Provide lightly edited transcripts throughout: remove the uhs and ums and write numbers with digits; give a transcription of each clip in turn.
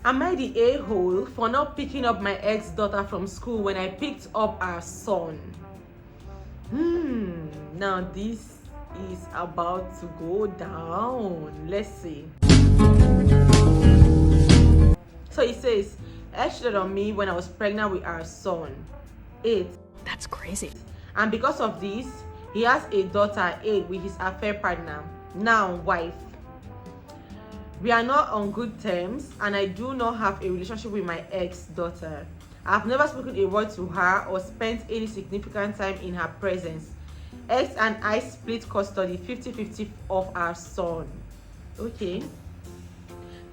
Am I the a-hole for not picking up my ex-daughter from school when I picked up our son? Now this is about to go down. Let's see. So it says, ex cheated on me when I was pregnant with our son. 8. That's crazy. And because of this, he has a daughter, 8, with his affair partner, now wife. We are not on good terms, and I do not have a relationship with my ex-daughter. I have never spoken a word to her or spent any significant time in her presence. Ex and I split custody 50-50 of our son. Okay.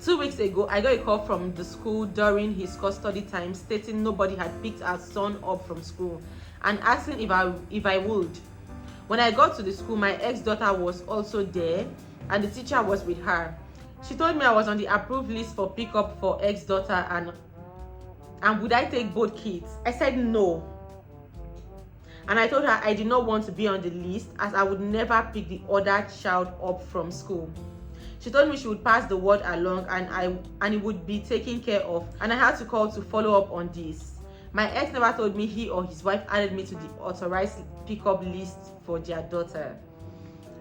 2 weeks ago, I got a call from the school during his custody time stating nobody had picked our son up from school and asking if I would. When I got to the school, my ex-daughter was also there and the teacher was with her. She told me I was on the approved list for pickup for ex-daughter and would I take both kids? I said no. And I told her I did not want to be on the list as I would never pick the other child up from school. She told me she would pass the word along and it would be taken care of, and I had to call to follow up on this. My ex never told me he or his wife added me to the authorized pickup list for their daughter.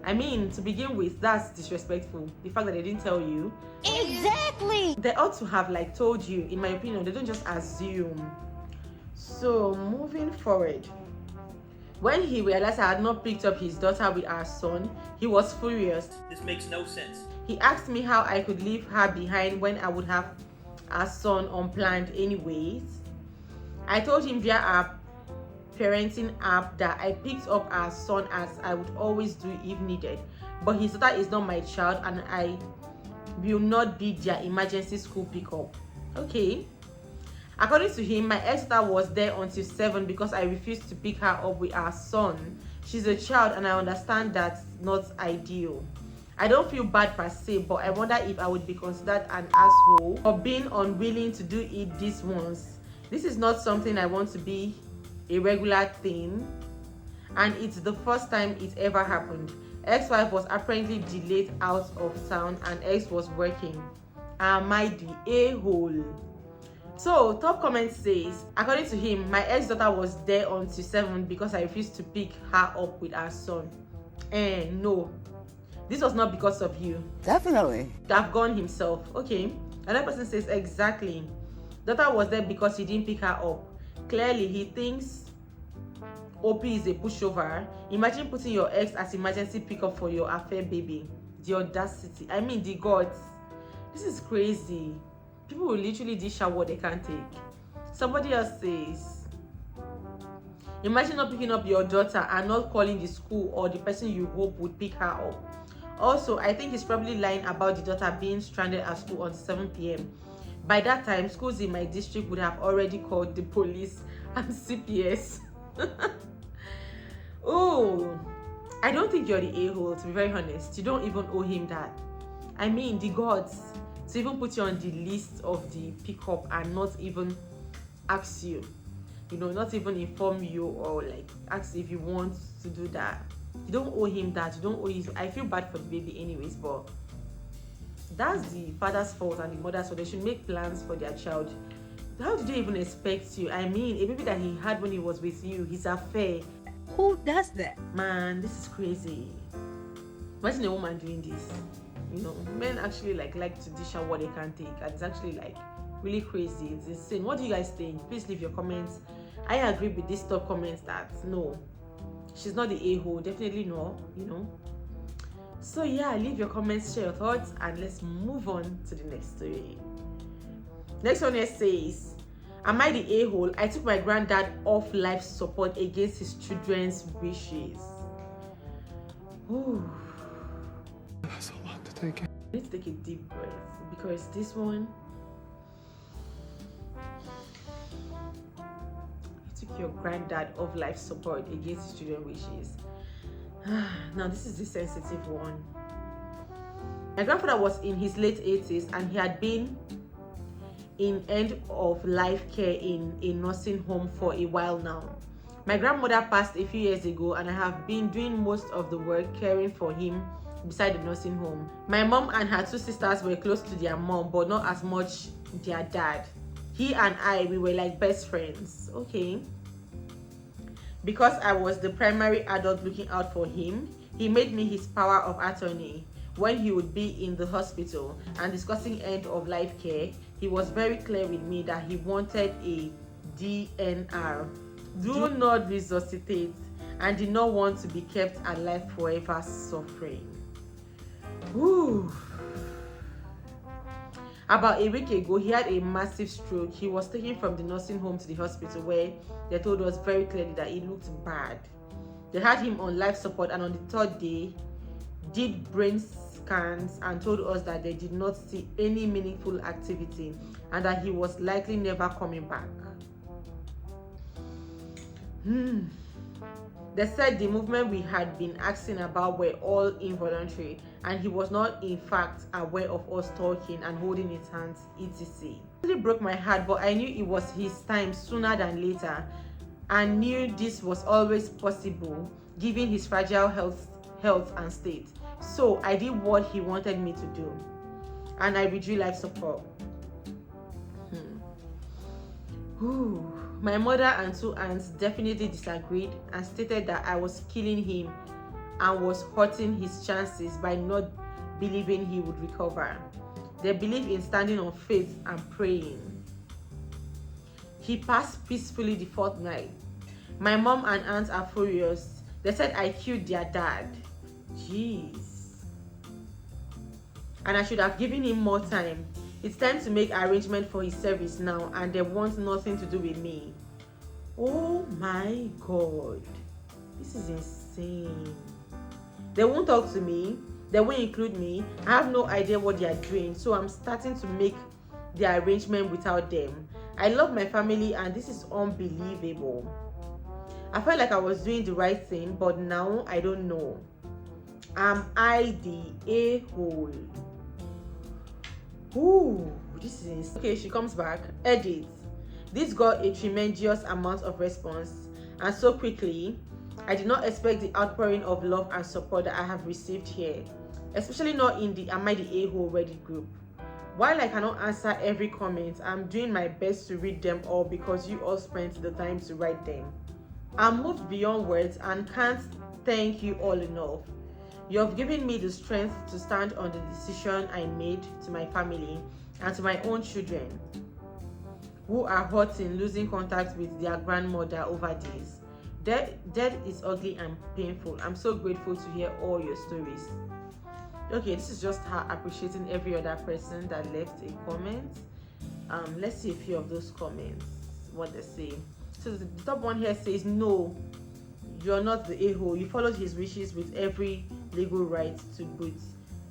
I mean, to begin with, that's disrespectful. The fact that they didn't tell you. Exactly. They ought to have told you, in my opinion. They don't just assume. So moving forward, when he realized I had not picked up his daughter with our son, he was furious. This makes no sense. He asked me how I could leave her behind when I would have our son unplanned anyways. I told him via our parenting app that I picked up our son as I would always do if needed, but his daughter is not my child and I will not be their emergency school pickup. Okay. According to him, my ex-daughter was there until 7 because I refused to pick her up with our son. She's a child and I understand that's not ideal. I don't feel bad per se, but I wonder if I would be considered an asshole for being unwilling to do it this once. This is not something I want to be a regular thing, and it's the first time it ever happened. Ex-wife was apparently delayed out of town and ex was working. Am I the a-hole? So top comment says, according to him, my ex-daughter was there until 7 because I refused to pick her up with our son. No, this was not because of you. Definitely. Have gone himself. Okay. Another person says, exactly. Daughter was there because he didn't pick her up. Clearly, he thinks OP is a pushover. Imagine putting your ex as emergency pickup for your affair baby. The audacity. I mean, the gods. This is crazy. People will literally dish out what they can't take. Somebody else says, imagine not picking up your daughter and not calling the school or the person you hope would pick her up. Also, I think he's probably lying about the daughter being stranded at school until 7 p.m. By that time, schools in my district would have already called the police and CPS. Oh, I don't think you're the a-hole, to be very honest. You don't even owe him that. I mean, the gods to even put you on the list of the pickup and not even ask you, not even inform you or ask if you want to do that. You don't owe him that. You don't owe his. I feel bad for the baby anyways, but that's the father's fault and the mother's fault. They should make plans for their child. How do they even expect you? I mean, a baby that he had when he was with you, his affair. Who does that? Man, this is crazy. Imagine a woman doing this. Men actually like to dish out what they can't take, and it's actually really crazy. It's insane. What do you guys think? Please leave your comments. I agree with this top comments that no, she's not the a-hole. Definitely no. So yeah, leave your comments, share your thoughts, and let's move on to the next story. Next one here says, am I the a-hole? I took my granddad off life support against his children's wishes. Ooh. That's a lot to take in. I need to take a deep breath because this one, you took your granddad off life support against his children's wishes. Now this is the sensitive one. My grandfather was in his late 80s and he had been in end of life care in a nursing home for a while now. My grandmother passed a few years ago and I have been doing most of the work caring for him beside the nursing home. My mom and her 2 sisters were close to their mom, but not as much their dad. He and we were like best friends. Okay. Because I was the primary adult looking out for him, he made me his power of attorney. When he would be in the hospital and discussing end of life care, he was very clear with me that he wanted a DNR, do not resuscitate, and did not want to be kept alive forever suffering. Whew. About a week ago, he had a massive stroke. He was taken from the nursing home to the hospital, where they told us very clearly that he looked bad. They had him on life support, and on the third day did brain scans and told us that they did not see any meaningful activity and that he was likely never coming back. They said the movement we had been asking about were all involuntary, and he was not in fact aware of us talking and holding his hands, etc. It really broke my heart, but I knew it was his time sooner than later, and knew this was always possible given his fragile health and state. So I did what he wanted me to do, and I withdrew life support. My mother and 2 aunts definitely disagreed and stated that I was killing him and was hurting his chances by not believing he would recover. They believe in standing on faith and praying. He passed peacefully the 4th night. My mom and aunt are furious. They said I killed their dad. Jeez. And I should have given him more time. It's time to make arrangement for his service now, and they want nothing to do with me. Oh my God. This is insane. They won't talk to me. They won't include me. I have no idea what they are doing, so I'm starting to make the arrangement without them. I love my family, and this is unbelievable. I felt like I was doing the right thing, but now I don't know. Am I the a-hole? Ooh, this is insane. Okay, she comes back. Edit. This got a tremendous amount of response, and so quickly. I did not expect the outpouring of love and support that I have received here, especially not in the Am I the A-hole Reddit group. While I cannot answer every comment, I'm doing my best to read them all because you all spent the time to write them. I'm moved beyond words and can't thank you all enough. You have given me the strength to stand on the decision I made to my family and to my own children who are hurting, losing contact with their grandmother over this. Death is ugly and painful. I'm so grateful to hear all your stories. Okay, this is just her appreciating every other person that left a comment. Let's see a few of those comments, what they say. So the top one here says, no, you're not the a-hole. You followed his wishes with every legal right to boot.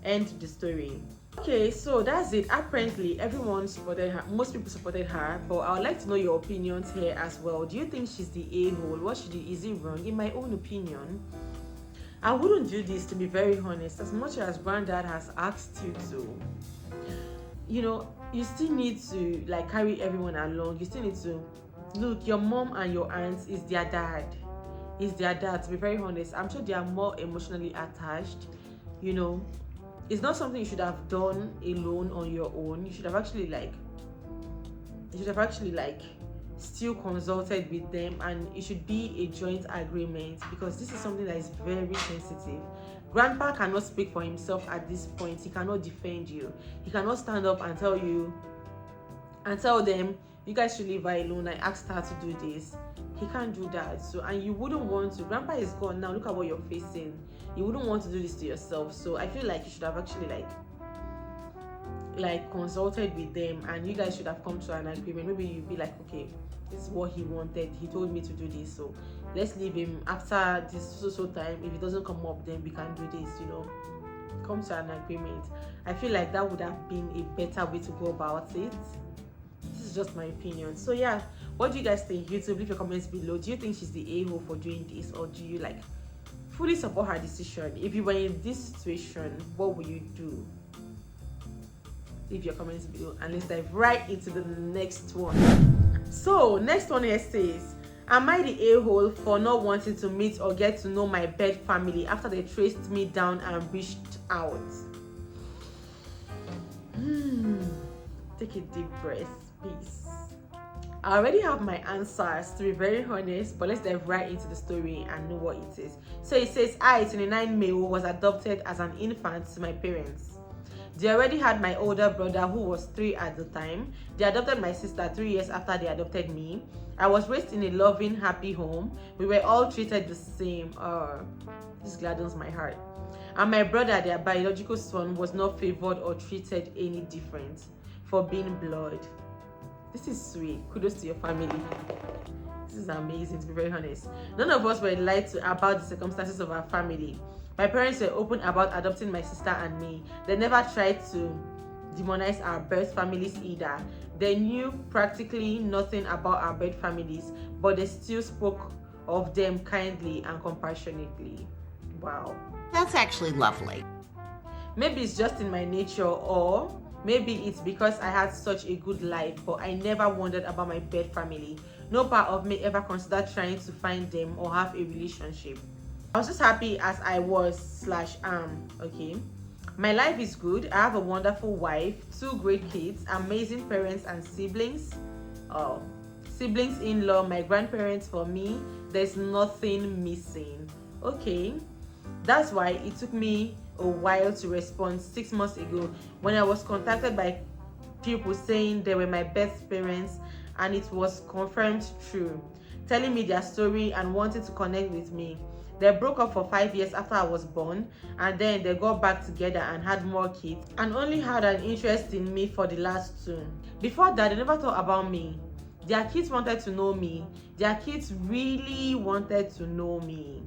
End the story. Okay, so that's it. Apparently everyone supported her, most people supported her, but I would like to know your opinions here as well. Do you think she's the a-hole? What she did, is it wrong? In my own opinion, I wouldn't do this, to be very honest. As much as granddad has asked you to, you know, you still need to like carry everyone along. You still need to look, your mom and your aunts is their dad, to be very honest. I'm sure they are more emotionally attached. You know, it's not something you should have done alone on your own. You should have actually still consulted with them, and it should be a joint agreement, because this is something that is very sensitive. Grandpa cannot speak for himself at this point. He cannot defend you. He cannot stand up and tell you and tell them, you guys should leave her alone. I asked her to do this. He can't do that. So, and you wouldn't want to. Grandpa is gone now. Look at what you're facing. You wouldn't want to do this to yourself. So I feel like you should have actually like consulted with them, and you guys should have come to an agreement. Maybe you'd be like, okay, this is what he wanted. He told me to do this, so let's leave him after this so time. If it doesn't come up, then we can do this, you know. Come to an agreement. I feel like that would have been a better way to go about it. This is just my opinion. So yeah, what do you guys think? YouTube, leave your comments below. Do you think she's the a-hole for doing this, or do you like fully support her decision? If you were in this situation, what would you do? Leave your comments below, and let's dive right into the next one. So next one here says, am I the a-hole for not wanting to meet or get to know my birth family after they traced me down and reached out? Take a deep breath, peace. I already have my answers, to be very honest, but let's dive right into the story and know what it is. So it says, I, 29 male, was adopted as an infant to my parents. They already had my older brother who was 3 at the time. They adopted my sister 3 years after they adopted me. I was raised in a loving, happy home. We were all treated the same. This gladdens my heart. And my brother, their biological son, was not favored or treated any different for being blood. This is sweet. Kudos to your family. This is amazing, to be very honest. None of us were lied to about the circumstances of our family. My parents were open about adopting my sister and me. They never tried to demonize our birth families either. They knew practically nothing about our birth families, but they still spoke of them kindly and compassionately. Wow. That's actually lovely. Maybe it's just in my nature, or maybe it's because I had such a good life, but I never wondered about my birth family. No part of me ever considered trying to find them or have a relationship. I was just happy as I was / okay. My life is good. I have a wonderful wife, 2 great kids, amazing parents and siblings. Siblings in-law, my grandparents for me. There's nothing missing. Okay. That's why it took me a while to respond 6 months ago when I was contacted by people saying they were my birth parents, and it was confirmed true, telling me their story and wanting to connect with me. They broke up for 5 years after I was born, and then they got back together and had more kids, and only had an interest in me for the last 2. Before that, they never thought about me. Their kids wanted to know me. Their kids really wanted to know me.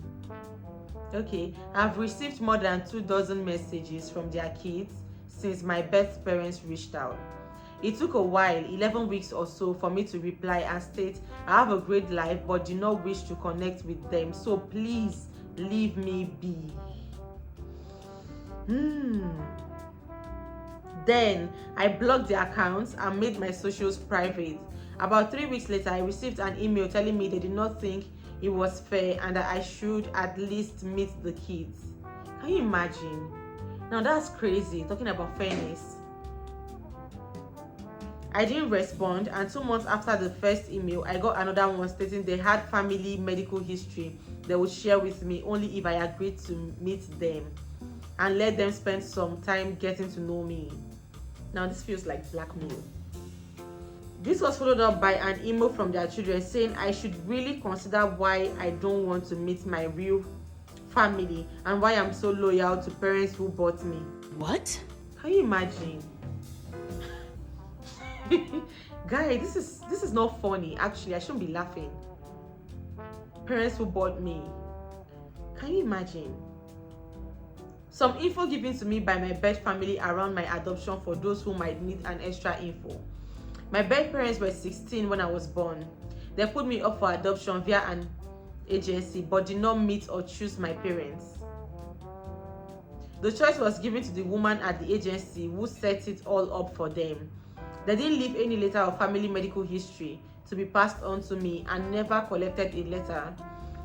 Okay, I've received more than 24 messages from their kids since my birth parents reached out. It took a while, 11 weeks or so, for me to reply and state I have a great life but do not wish to connect with them, so please leave me be. Then I blocked the accounts and made my socials private. About 3 weeks later, I received an email telling me they did not think it was fair and that I should at least meet the kids. Can you imagine? Now that's crazy, talking about fairness. I didn't respond, and 2 months after the first email, I got another one stating they had family medical history they would share with me only if I agreed to meet them and let them spend some time getting to know me. Now this feels like blackmail. This was followed up by an email from their children saying I should really consider why I don't want to meet my real family and why I'm so loyal to parents who bought me. What? Can you imagine? Guys, this is not funny. Actually, I shouldn't be laughing. Parents who bought me. Can you imagine? Some info given to me by my birth family around my adoption for those who might need an extra info. My birth parents were 16 when I was born. They put me up for adoption via an agency but did not meet or choose my parents. The choice was given to the woman at the agency who set it all up for them. They didn't leave any letter of family medical history to be passed on to me and never collected a letter.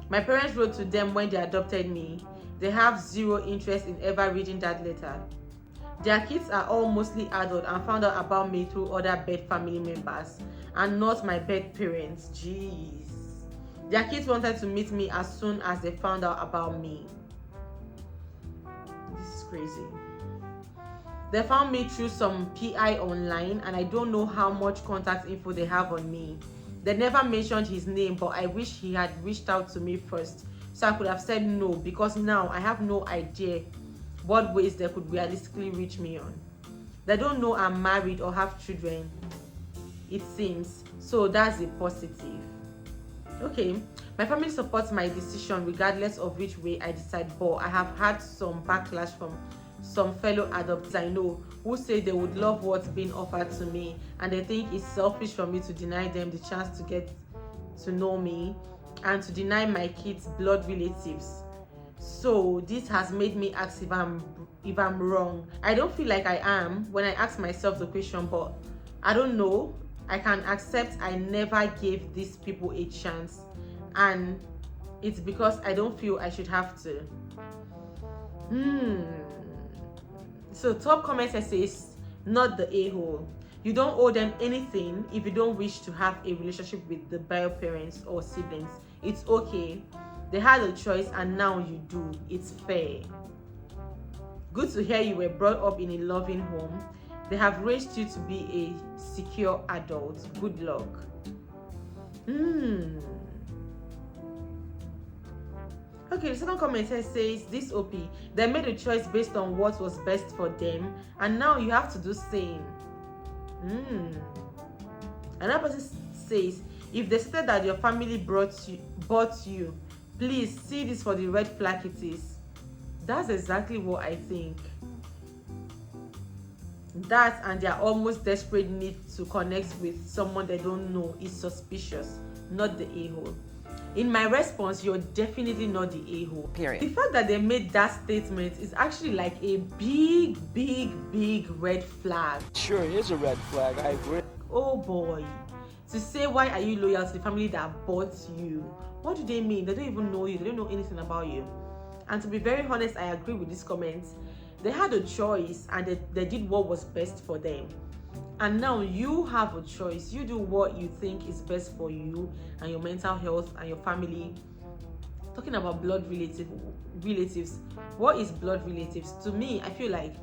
My parents wrote to them when they adopted me. They have zero interest in ever reading that letter. Their kids are all mostly adult and found out about me through other birth family members and not my birth parents. Jeez. Their kids wanted to meet me as soon as they found out about me. This is crazy. They found me through some PI online and I don't know how much contact info they have on me. They never mentioned his name, but I wish he had reached out to me first so I could have said no, because now I have no idea what ways they could realistically reach me on. They don't know I'm married or have children, it seems, so that's a positive. Okay, my family supports my decision regardless of which way I decide, but I have had some backlash from some fellow adoptees I know who say they would love what's being offered to me and they think it's selfish for me to deny them the chance to get to know me and to deny my kids' blood relatives. So this has made me ask if I'm wrong. I don't feel like I am when I ask myself the question, but I don't know. I can accept I never gave these people a chance, and it's because I don't feel I should have to. So top comment says not the a-hole. You don't owe them anything if you don't wish to have a relationship with the bio parents or siblings. It's okay. They had a choice and now you do. It's fair. Good to hear you were brought up in a loving home. They have raised you to be a secure adult. Good luck. Okay, the second comment here says, this OP, they made a choice based on what was best for them, and now you have to do same. Another person says, if they said that your family bought you, please see this for the red flag it is. That's exactly what I think. That and their almost desperate need to connect with someone they don't know is suspicious, not the a-hole. In my response, you're definitely not the a-hole. Period. The fact that they made that statement is actually like a big red flag. Sure is a red flag, I agree. Oh boy. To say, why are you loyal to the family that bought you? What do they mean? They don't even know you. They don't know anything about you. And to be very honest, I agree with this comment. They had a choice and they did what was best for them. And now you have a choice. You do what you think is best for you and your mental health and your family. Talking about blood relatives. What is blood relatives? To me, I feel like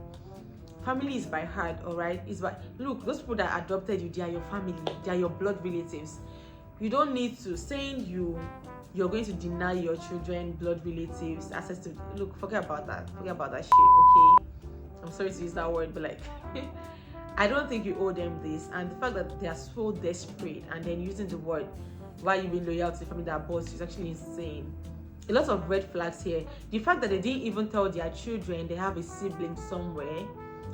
family is by heart, all right? It's by, look, those people that adopted you, they are your family. They are your blood relatives. You don't need to, saying you're going to deny your children blood relatives access to, look, forget about that shit, okay? I'm sorry to use that word, but like I don't think you owe them this. And the fact that they are so desperate and then using the word, why you being loyal to the family that bought you, is actually insane. A lot of red flags here. The fact that they didn't even tell their children they have a sibling somewhere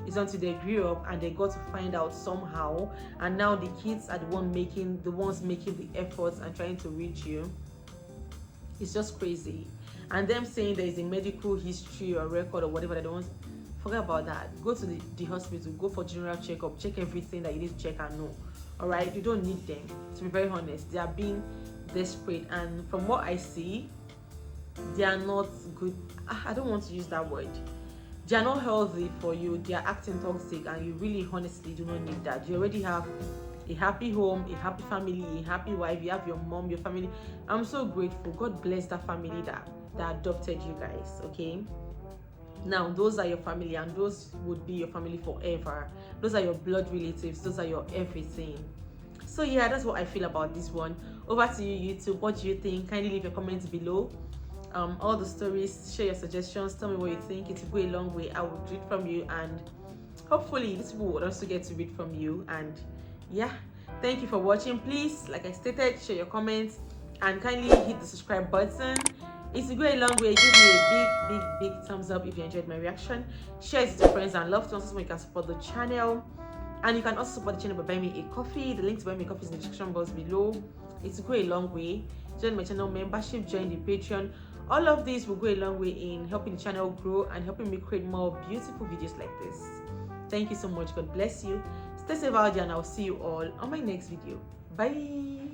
is until they grew up and they got to find out somehow, and now the kids are the ones making the efforts and trying to reach you. It's just crazy. And them saying there is a medical history or record or whatever, they don't want, forget about that. Go to the hospital, go for general checkup, check everything that you need to check and know. All right, you don't need them. To be very honest, they are being desperate, and from what I see, they are not good. I don't want to use that word. They are not healthy for you. They are acting toxic, and you really honestly do not need that. You already have a happy home, a happy family, a happy wife. You have your mom, your family. I'm so grateful. God bless that family that adopted you guys. Okay, now those are your family, and those would be your family forever. Those are your blood relatives. Those are your everything. So yeah, that's what I feel about this one. Over to you, YouTube. What do you think? Kindly leave your comments below. All the stories, share your suggestions, tell me what you think. It will go a long way. I will read from you, and hopefully this will also get to read from you. And yeah, thank you for watching. Please, like I stated, share your comments and kindly hit the subscribe button. It will go a long way. Give me a big thumbs up if you enjoyed my reaction. Share it with your friends and loved ones so you can support the channel. And you can also support the channel by buying me a coffee. The link to buy me a coffee is in the description box below. It will go a long way. Join my channel membership, join the Patreon. All of these will go a long way in helping the channel grow and helping me create more beautiful videos like this. Thank you so much. God bless you. Stay safe out there, and I'll see you all on my next video. Bye.